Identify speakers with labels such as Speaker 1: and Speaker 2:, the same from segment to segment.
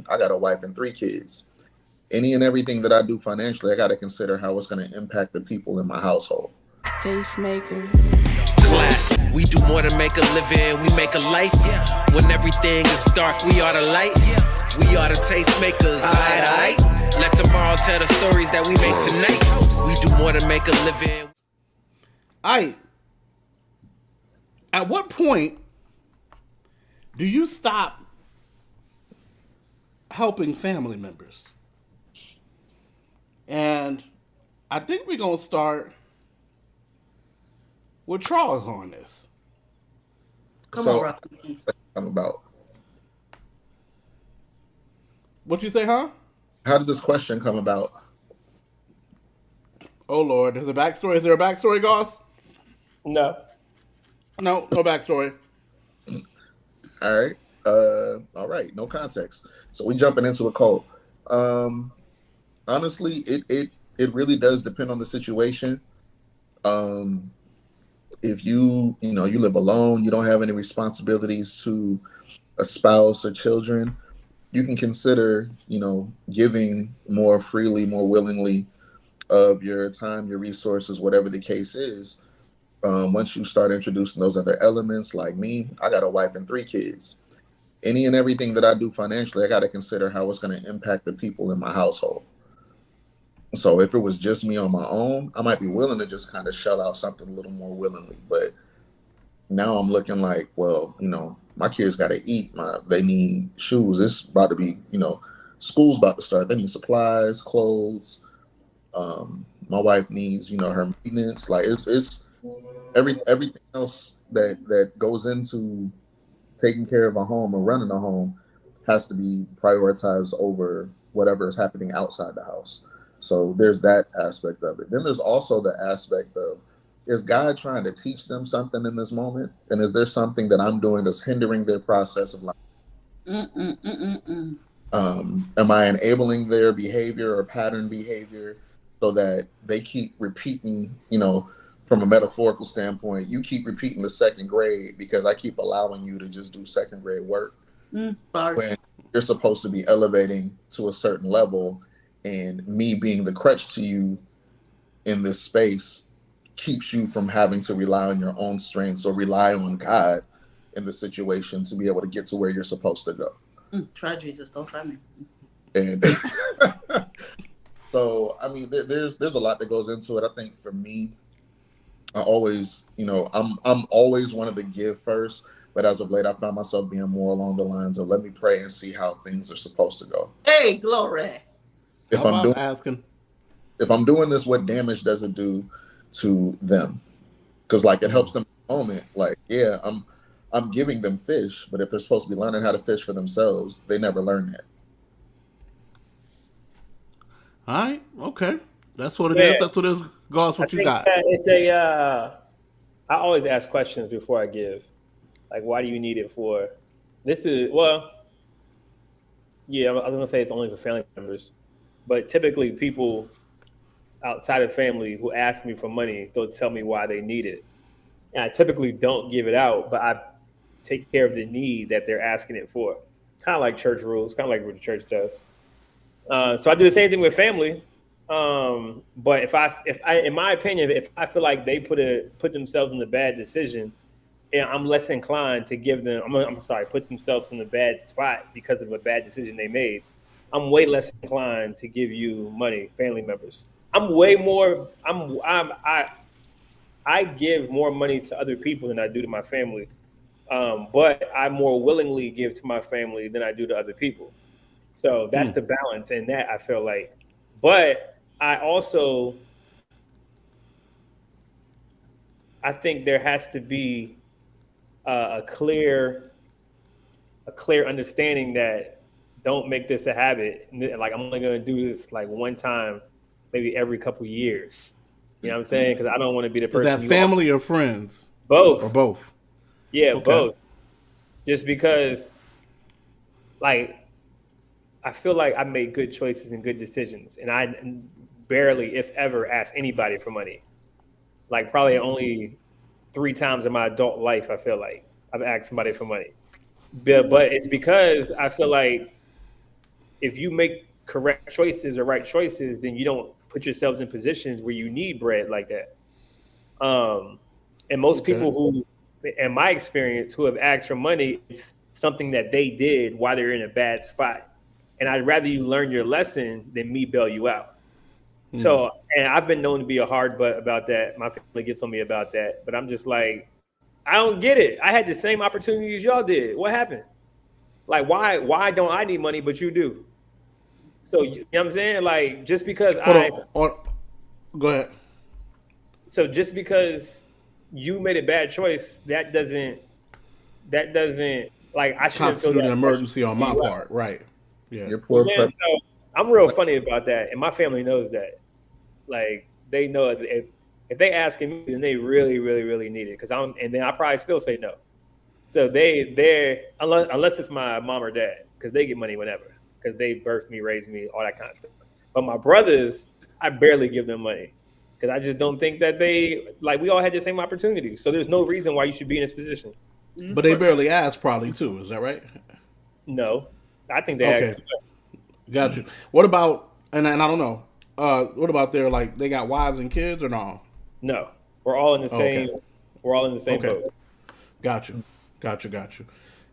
Speaker 1: I got a wife and 3 kids. Any and everything that I do financially, I got to consider how it's going to impact the people in my household.
Speaker 2: Tastemakers.
Speaker 3: Class. We do more than make a living, we make a life. When everything is dark, we are the light. We are the tastemakers. Aight. Let tomorrow tell the stories that we make tonight. We do more than make a living.
Speaker 4: Aight. At what point do you stop helping family members? And I think we're going to start with Charles on this.
Speaker 1: Come on, Rafi. I'm about.
Speaker 4: What you say, huh?
Speaker 1: How did this question come about?
Speaker 4: Oh, Lord. There's a backstory. Is there a backstory, Goss?
Speaker 5: No.
Speaker 4: No backstory.
Speaker 1: All right. All right. No context. So we jumping into a cult. Honestly, it really does depend on the situation. If you live alone, you don't have any responsibilities to a spouse or children, you can consider, giving more freely, more willingly of your time, your resources, whatever the case is. Once you start introducing those other elements, like me, I got a wife and 3 kids. Any and everything that I do financially, I got to consider how it's going to impact the people in my household. So if it was just me on my own, I might be willing to just kind of shell out something a little more willingly. But now I'm looking like, well, my kids got to eat. They need shoes. It's about to be, school's about to start. They need supplies, clothes. My wife needs, her maintenance. Like it's everything else that goes into taking care of a home or running a home has to be prioritized over whatever is happening outside the house. So there's that aspect of it. Then there's also the aspect of, is God trying to teach them something in this moment? And is there something that I'm doing that's hindering their process of life? Am I enabling their behavior or pattern behavior so that they keep repeating, from a metaphorical standpoint, you keep repeating the second grade because I keep allowing you to just do second grade work when you're supposed to be elevating to a certain level, and me being the crutch to you in this space keeps you from having to rely on your own strengths or rely on God in the situation to be able to get to where you're supposed to go.
Speaker 2: Try Jesus, don't try me.
Speaker 1: And so, I mean, there's a lot that goes into it. I think for me, I always, I'm always wanted to give first, but as of late, I found myself being more along the lines of let me pray and see how things are supposed to go.
Speaker 2: Hey, glory.
Speaker 1: If I'm doing this, what damage does it do to them? Because it helps them in the moment. I'm giving them fish, but if they're supposed to be learning how to fish for themselves, they never learn that.
Speaker 4: All right, okay, that's what it is. That's what it is. Goss, what you got?
Speaker 5: It's I always ask questions before I give. Like, why do you need it for? This is I was gonna say it's only for family members. But typically people outside of family who ask me for money, they'll tell me why they need it. And I typically don't give it out, but I take care of the need that they're asking it for. Kind of like church rules, kind of like what the church does. So I do the same thing with family. But if I, in my opinion, if I feel like they put themselves in a bad decision, and I'm less inclined to give them, put themselves in a bad spot because of a bad decision they made, I'm way less inclined to give you money, family members. I give more money to other people than I do to my family. But I more willingly give to my family than I do to other people. So that's the balance in that, I feel like. But I think there has to be a clear understanding that don't make this a habit. Like, I'm only going to do this like one time, maybe every couple of years. You know what I'm saying? Because I don't want to be the person.
Speaker 4: Is that family or friends?
Speaker 5: Both.
Speaker 4: Or both?
Speaker 5: Yeah,
Speaker 4: okay.
Speaker 5: Both. Just because, like, I feel like I make good choices and good decisions. And I barely, if ever, ask anybody for money. Like, probably only 3 times in my adult life, I feel like I've asked somebody for money. But it's because I feel like if you make correct choices or right choices, then you don't put yourselves in positions where you need bread like that. And most people who, in my experience, who have asked for money, it's something that they did while they're in a bad spot. And I'd rather you learn your lesson than me bail you out. So, and I've been known to be a hard butt about that. My family gets on me about that, but I'm just like, I don't get it. I had the same opportunities y'all did. What happened? Like, why don't I need money, but you do? So, you know what I'm saying? Like, just because
Speaker 4: go ahead.
Speaker 5: So just because you made a bad choice, that doesn't like I shouldn't feel
Speaker 4: an emergency on my part, right? Yeah.
Speaker 1: Your poor
Speaker 5: so I'm real funny about that, and my family knows that. Like they know if they asking me, then they really, really, really need it. And then I probably still say no. So they're unless it's my mom or dad, because they get money whenever, because they birthed me, raised me, all that kind of stuff. But my brothers, I barely give them money. Because I just don't think that we all had the same opportunity. So there's no reason why you should be in this position.
Speaker 4: But they barely asked probably too. Is that right?
Speaker 5: No. I think they asked too much.
Speaker 4: Got you. What about, and I don't know, what about they got wives and kids or no?
Speaker 5: No. We're all in the same, we're all in the same boat.
Speaker 4: Got you.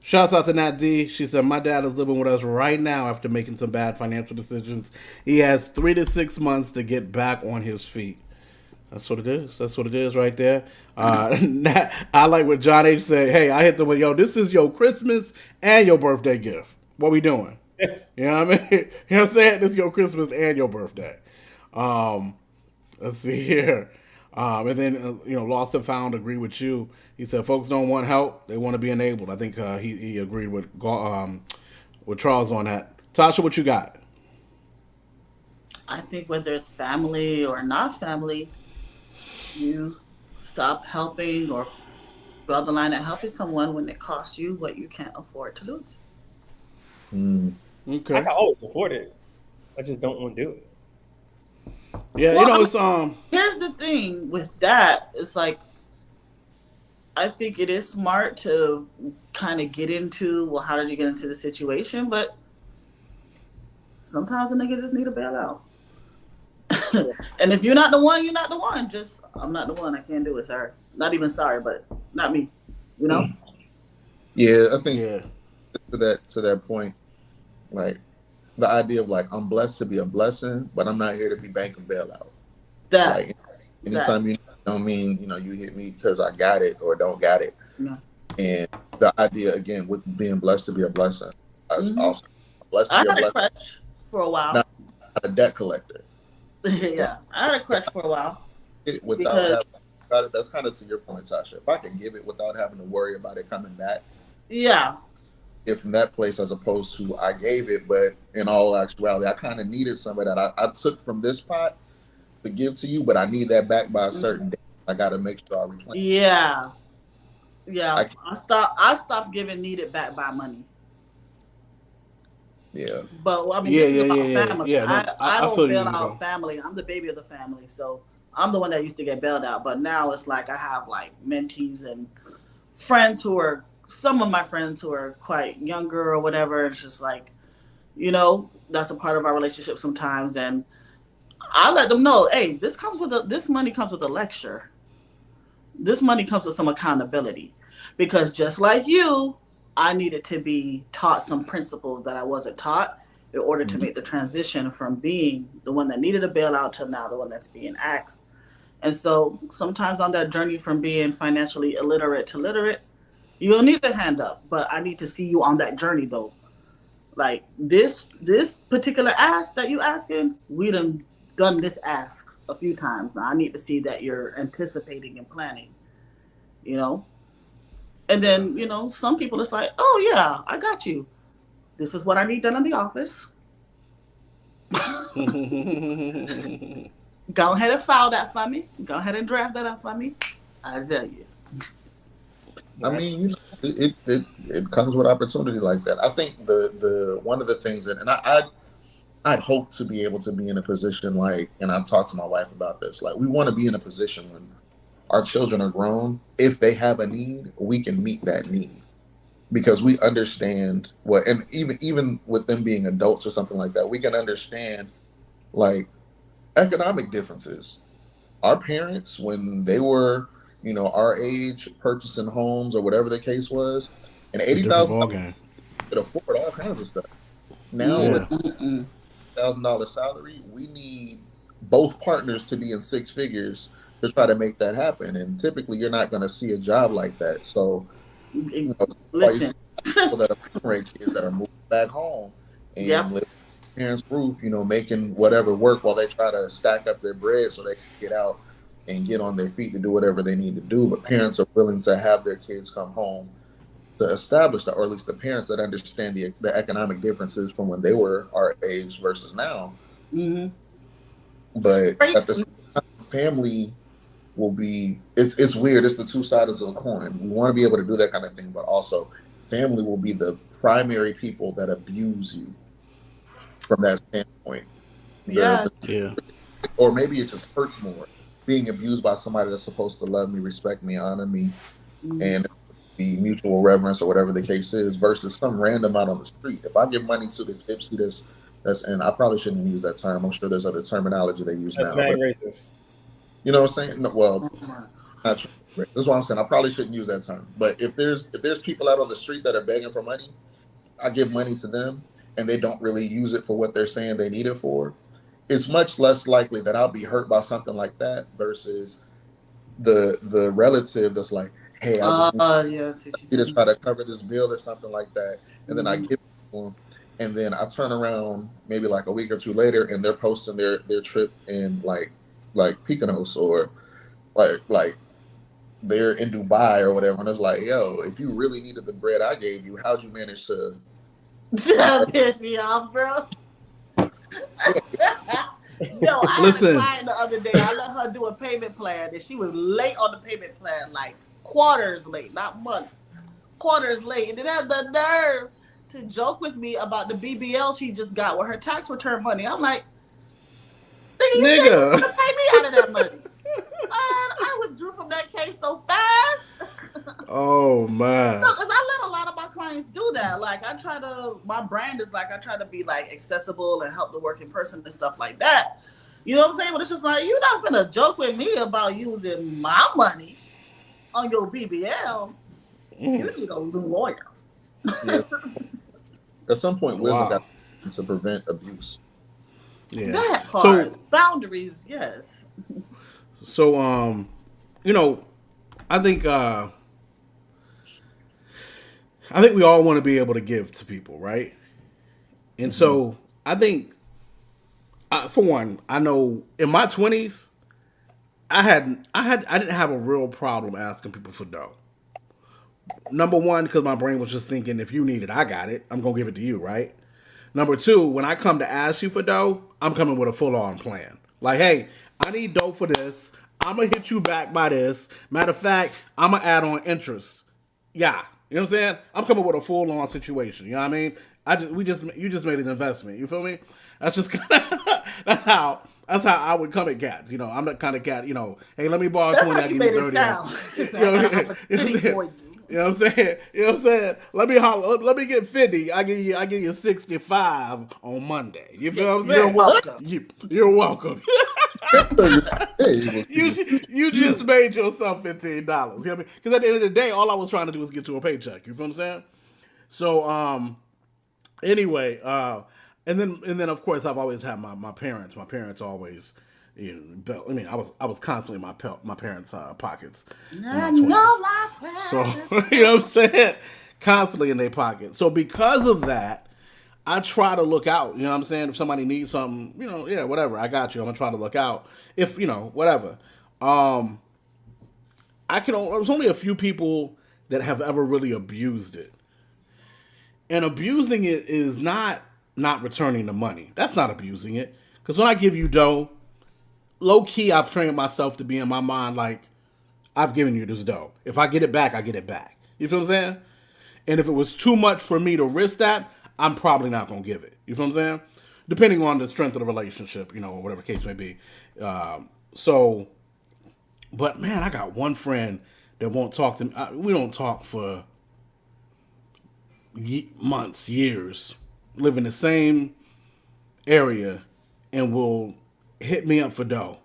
Speaker 4: Shouts out to Nat D. She said, my dad is living with us right now after making some bad financial decisions. He has 3 to 6 months to get back on his feet. That's what it is. That's what it is right there. I like what John H. said. Hey, I hit them with, this is your Christmas and your birthday gift. What we doing? You know what I mean? You know what I'm saying? This is your Christmas and your birthday. Let's see here. And then, Lost and Found agree with you. He said, folks don't want help. They want to be enabled. I think he agreed with Charles on that. Tasha, what you got?
Speaker 2: I think whether it's family or not family, you stop helping or draw the line at helping someone when it costs you what you can't afford to lose.
Speaker 4: Okay.
Speaker 5: I can always afford it. I just don't want to do it.
Speaker 4: Yeah, it's
Speaker 2: Here's the thing with that. It's like, I think it is smart to kind of get into, well, how did you get into the situation? But sometimes a nigga just need a bailout. And if you're not the one, you're not the one. Just, I'm not the one. I can't do it, sorry. Not even sorry, but not me. You know?
Speaker 1: Yeah, I think to that point, like the idea of like, I'm blessed to be a blessing, but I'm not here to be banking bailout. Anytime you don't mean, you hit me because I got it or don't got it.
Speaker 2: No.
Speaker 1: And the idea again with being blessed to be a blessing. I was also blessed to
Speaker 2: I
Speaker 1: be a
Speaker 2: had a
Speaker 1: blessing.
Speaker 2: crutch for a while.
Speaker 1: Not a debt collector.
Speaker 2: Yeah, I had a crutch for a while.
Speaker 1: That's kind of to your point, Tasha. If I can give it without having to worry about it coming back.
Speaker 2: Yeah.
Speaker 1: If from that place as opposed to I gave it, but in all actuality, I kind of needed some of that. I took from this pot to give to you, but I need that back by a certain day. I got to make sure I replenish.
Speaker 2: Yeah. I stopped giving needed back by money.
Speaker 1: Yeah.
Speaker 2: But I mean, this is about family.
Speaker 4: Yeah,
Speaker 2: I don't bail out family. I'm the baby of the family, so I'm the one that used to get bailed out. But now it's like I have like mentees and friends some of my friends who are quite younger or whatever. It's just like, that's a part of our relationship sometimes, and I let them know, hey, this money comes with a lecture. This money comes with some accountability, because just like you, I needed to be taught some principles that I wasn't taught in order to make the transition from being the one that needed a bailout to now the one that's being asked. And so sometimes on that journey from being financially illiterate to literate, you'll need a hand up, but I need to see you on that journey though. Like this particular ask that you asking, we done this ask a few times. Now I need to see that you're anticipating and planning, And then, some people it's like, oh yeah, I got you. This is what I need done in the office. Go ahead and file that for me. Go ahead and draft that up for me. I tell you.
Speaker 1: I mean, it comes with opportunity like that. I think the one of the things that, and I'd hope to be able to be in a position like, and I've talked to my wife about this, like we want to be in a position when our children are grown. If they have a need, we can meet that need. because we understand what, and even with them being adults or something like that, we can understand like economic differences. Our parents, when they were, our age, purchasing homes or whatever the case was, and
Speaker 4: It's a different ball
Speaker 1: $80,000
Speaker 4: game.
Speaker 1: could afford all kinds of stuff. Now
Speaker 4: Yeah.
Speaker 1: with $1,000 salary, we need both partners to be in six figures to try to make that happen. And typically, you're not going to see a job like that. So, that's why you see
Speaker 2: Listen.
Speaker 1: people that are immigrant kids that are moving back home and
Speaker 2: Yep.
Speaker 1: living on their parents' roof, making whatever work while they try to stack up their bread so they can get out and get on their feet to do whatever they need to do. But parents are willing to have their kids come home to establish that, or at least the parents that understand the economic differences from when they were our age versus now.
Speaker 2: Mm-hmm.
Speaker 1: But at the same time, family will be, it's weird. It's the two sides of the coin. We want to be able to do that kind of thing, but also family will be the primary people that abuse you from that standpoint.
Speaker 2: Yeah.
Speaker 1: Or maybe it just hurts more being abused by somebody that's supposed to love me, respect me, honor me, and the mutual reverence or whatever the case is, versus some random out on the street. If I give money to the gypsy and I probably shouldn't use that term. I'm sure there's other terminology they use
Speaker 5: That's
Speaker 1: now.
Speaker 5: very racist.
Speaker 1: You know what I'm saying? No, well, not true. That's what I'm saying. I probably shouldn't use that term. But if there's people out on the street that are begging for money, I give money to them and they don't really use it for what they're saying they need it for. It's much less likely that I'll be hurt by something like that versus the relative that's like, hey, I just try to cover this bill or something like that, and then I give it to them, and then I turn around maybe like a week or two later, and they're posting their trip in like Mykonos or like they're in Dubai or whatever, and it's like, yo, if you really needed the bread I gave you, how'd you manage to?
Speaker 2: That pissed me off, bro. Yo, I had a client the other day. I let her do a payment plan, and she was late on the payment plan, like quarters late, not months, quarters late, and then had the nerve to joke with me about the BBL she just got with her tax return money. I'm like, nigga, you said you pay me out of that money. I withdrew from that case so fast.
Speaker 4: Oh man!
Speaker 2: No, because I let a lot of my clients do that. Like my brand is like I try to be like accessible and help the working person and stuff like that. You know what I'm saying? But it's just like you're not gonna joke with me about using my money on your BBL. You need a new lawyer.
Speaker 1: Yeah. At some point, wisdom got to prevent abuse.
Speaker 4: Yeah.
Speaker 2: That part. So, boundaries, yes.
Speaker 4: So, I think we all want to be able to give to people, right? And so I think, for one, I know in my 20s, I didn't have a real problem asking people for dough. Number one, because my brain was just thinking, if you need it, I got it. I'm gonna give it to you, right? Number two, when I come to ask you for dough, I'm coming with a full-on plan. Like, hey, I need dough for this. I'm gonna hit you back by this. Matter of fact, I'm gonna add on interest. Yeah. You know what I'm saying? I'm coming with a full-on situation. You know what I mean? You just made an investment. You feel me? That's just kind of that's how I would come at cats. You know, I'm that kind of cat. You know, hey, let me borrow 20. I give you 30. You know what I'm saying? You know what I'm saying? Let me get 50. I give you 65 on Monday. You feel what I'm saying?
Speaker 2: You're welcome.
Speaker 4: You're welcome. you just made yourself $15. You know what I mean? Because at the end of the day, all I was trying to do was get to a paycheck. You feel what I'm saying? So anyway, and then of course I've always had my parents. My parents always, I mean, I was constantly in my parents' pockets.
Speaker 2: I know my parents.
Speaker 4: So you know what I'm saying? Constantly in their pocket. So because of that, I try to look out. You know what I'm saying? If somebody needs something, yeah, whatever, I got you. I'm gonna try to look out. If whatever. There's only a few people that have ever really abused it, and abusing it is not returning the money. That's not abusing it. Because when I give you dough, low key, I've trained myself to be in my mind like, I've given you this dough. If I get it back, I get it back. You feel what I'm saying? And if it was too much for me to risk that, I'm probably not going to give it. You feel what I'm saying? Depending on the strength of the relationship, or whatever the case may be. But man, I got one friend that won't talk to me. We don't talk for months, years, live in the same area, and will hit me up for dough.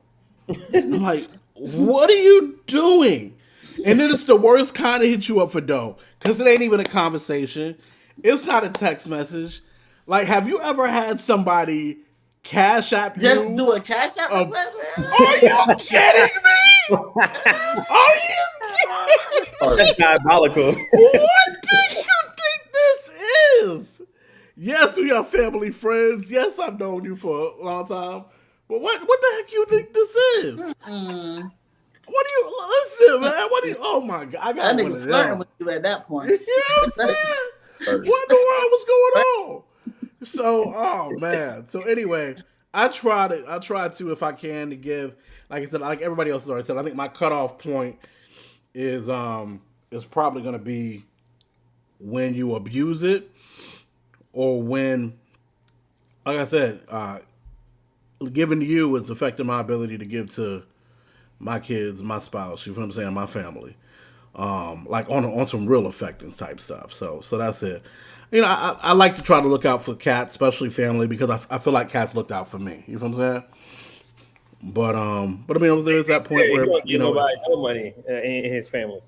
Speaker 4: I'm like, what are you doing? And then it's the worst kind of hit you up for dough because it ain't even a conversation. It's not a text message. Like, have you ever had somebody cash app you?
Speaker 2: Just do a cash app request?
Speaker 4: Are you kidding me? Are you kidding me?
Speaker 5: That's diabolical.
Speaker 4: What do you think this is? Yes, we are family friends. Yes, I've known you for a long time. But what the heck you think this is?
Speaker 2: Mm-mm.
Speaker 4: What do you listen, man? What do you? Oh my god, I got
Speaker 2: That
Speaker 4: one
Speaker 2: nigga
Speaker 4: of
Speaker 2: flirting
Speaker 4: them.
Speaker 2: with you at that point.
Speaker 4: You know what I'm saying? What in the world was going on? So, oh man. So anyway, I try to, if I can, to give, like I said, like everybody else has already said, I think my cutoff point is probably going to be when you abuse it, or when, like I said, giving to you is affecting my ability to give to my kids, my spouse, you know what I'm saying, my family. Like on some real affecting type stuff. So that's it. You know, I like to try to look out for cats, especially family, because I feel like cats looked out for me. You know what I'm saying? But I mean, there is that point where,
Speaker 5: you know, nobody no money in his family.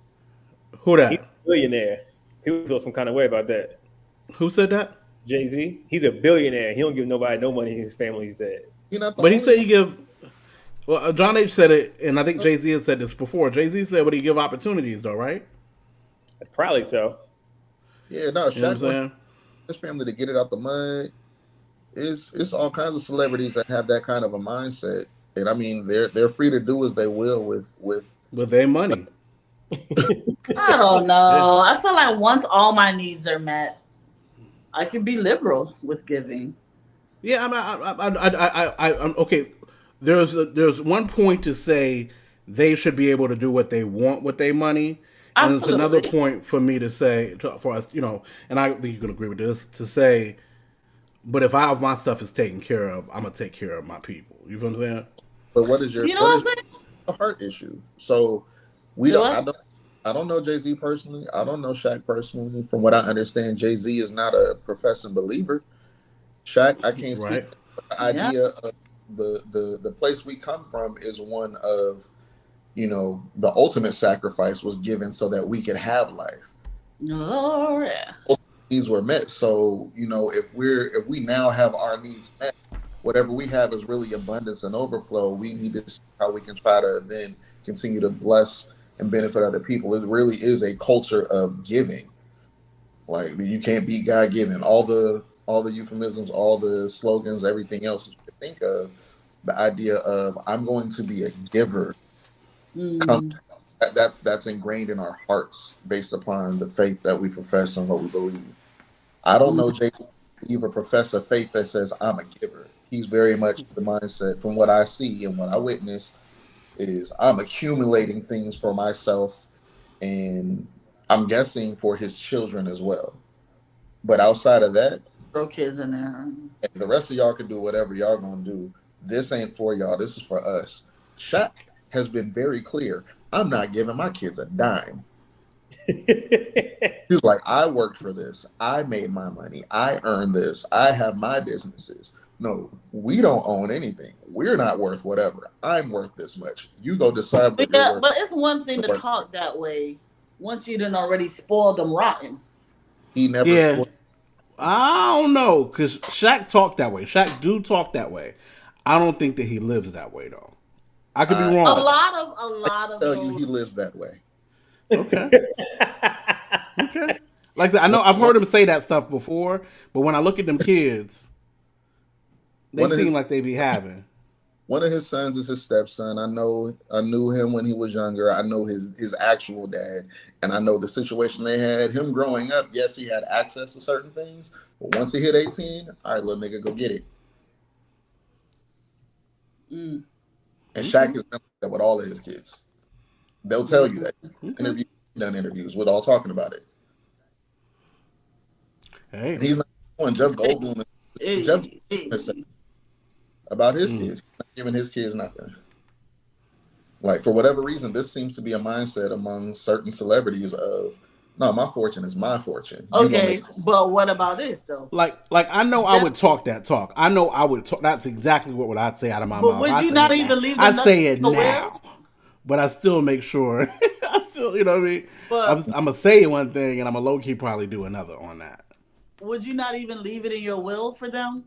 Speaker 4: Who that?
Speaker 5: He's a billionaire. People feel some kind of way about that.
Speaker 4: Who said that?
Speaker 5: Jay-Z. He's a billionaire. He don't give nobody no money in his family. He said.
Speaker 4: But he said he give. Well, John H. said it, and I think Jay-Z had said this before. Jay-Z said, "Would he give opportunities, though?" Right?
Speaker 5: Probably so.
Speaker 1: Yeah, no,
Speaker 4: You know what I'm saying?
Speaker 1: His family to get it out the mud. It's all kinds of celebrities that have that kind of a mindset, and I mean they're free to do as they will with
Speaker 4: their money.
Speaker 2: I don't know. I feel like once all my needs are met, I can be liberal with giving.
Speaker 4: Yeah, I'm okay. There's one point to say they should be able to do what they want with their money. And there's another point for me to say, for us, you know, and I think you can agree with this, to say, but if all of my stuff is taken care of, I'm going to take care of my people. You know what I'm saying?
Speaker 1: But what is your,
Speaker 2: you know what I'm saying?
Speaker 1: A heart issue? So I don't know Jay-Z personally. I don't know Shaq personally. From what I understand, Jay-Z is not a professing believer. Shaq, I can't speak. The idea of the place we come from is one of, you know, the ultimate sacrifice was given so that we could have life.
Speaker 2: Oh yeah.
Speaker 1: These were met. So, you know, if we now have our needs met, whatever we have is really abundance and overflow. We need to see how we can try to then continue to bless and benefit other people. It really is a culture of giving. Like, you can't beat God given. All the euphemisms, all the slogans, everything else you can think of, the idea of I'm going to be a giver. That's ingrained in our hearts based upon the faith that we profess and what we believe. I don't know Jay-Z or profess a faith that says I'm a giver. He's very much the mindset, from what I see and what I witness, is I'm accumulating things for myself, and I'm guessing for his children as well. But outside of that,
Speaker 2: throw kids in there.
Speaker 1: And the rest of y'all can do whatever y'all gonna do. This ain't for y'all. This is for us. Shaq has been very clear. I'm not giving my kids a dime. He's like, I worked for this. I made my money. I earned this. I have my businesses. No, we don't own anything. We're not worth whatever. I'm worth this much. You go decide what you're worth.
Speaker 2: But it's one thing to talk that way once you done already spoiled them rotten.
Speaker 1: He never spoiled.
Speaker 4: I don't know, because Shaq talked that way. Shaq do talk that way. I don't think that he lives that way, though. I could be wrong.
Speaker 2: A lot of
Speaker 1: tell you he lives that way.
Speaker 4: Okay. Okay. Like I know I've heard him say that stuff before, but when I look at them kids, they seem like they be having.
Speaker 1: One of his sons is his stepson. I knew him when he was younger. I know his actual dad, and I know the situation they had. Him growing up, yes, he had access to certain things, but once he hit 18, all right, little nigga, go get it. And Shaq is that with all of his kids. They'll tell you that. Done interviews with all talking about it.
Speaker 4: Hey,
Speaker 1: and he's not going Jeff Goldblum. About his kids. He's not giving his kids nothing. Like, for whatever reason, this seems to be a mindset among certain celebrities of No, my fortune is my fortune. You gonna
Speaker 2: Okay,
Speaker 1: make-
Speaker 2: but what about this though?
Speaker 4: Like I know I would talk that talk. I know I would talk. That's exactly what I'd say out of my
Speaker 2: But
Speaker 4: mouth.
Speaker 2: would
Speaker 4: I
Speaker 2: you
Speaker 4: say
Speaker 2: not
Speaker 4: it
Speaker 2: even
Speaker 4: now.
Speaker 2: leave
Speaker 4: I
Speaker 2: them
Speaker 4: say it
Speaker 2: nothing to
Speaker 4: now, but I still make sure. I still, you know what I mean.
Speaker 2: But-
Speaker 4: I'm gonna say one thing and I'm gonna low key probably do another on that.
Speaker 2: Would you not even leave it in your will for them?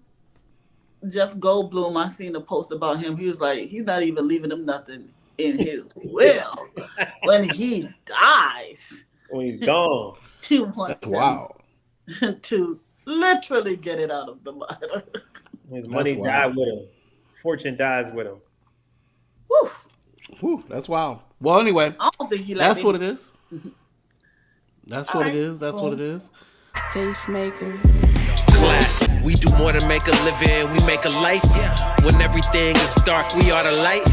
Speaker 2: Jeff Goldblum, I seen a post about him. He was like, he's not even leaving them nothing in his will. When he dies,
Speaker 5: When he's gone.
Speaker 2: he wants them
Speaker 4: Wow.
Speaker 2: to literally get it out of the mud.
Speaker 5: His money
Speaker 4: wild.
Speaker 5: died with him. His fortune dies with him.
Speaker 2: Whew.
Speaker 4: Whew, that's wild. Well, anyway,
Speaker 2: I don't think he
Speaker 4: that's what it is. That's what
Speaker 2: Alright,
Speaker 4: it is. That's
Speaker 2: cool.
Speaker 4: what it is.
Speaker 6: Tastemakers.
Speaker 3: Class. We do more than make a living, we make a life. When everything is dark, we are the light.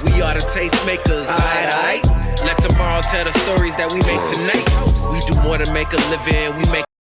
Speaker 3: We are the tastemakers, aight. Let tomorrow tell the stories that we make tonight. We do more than make a living, we make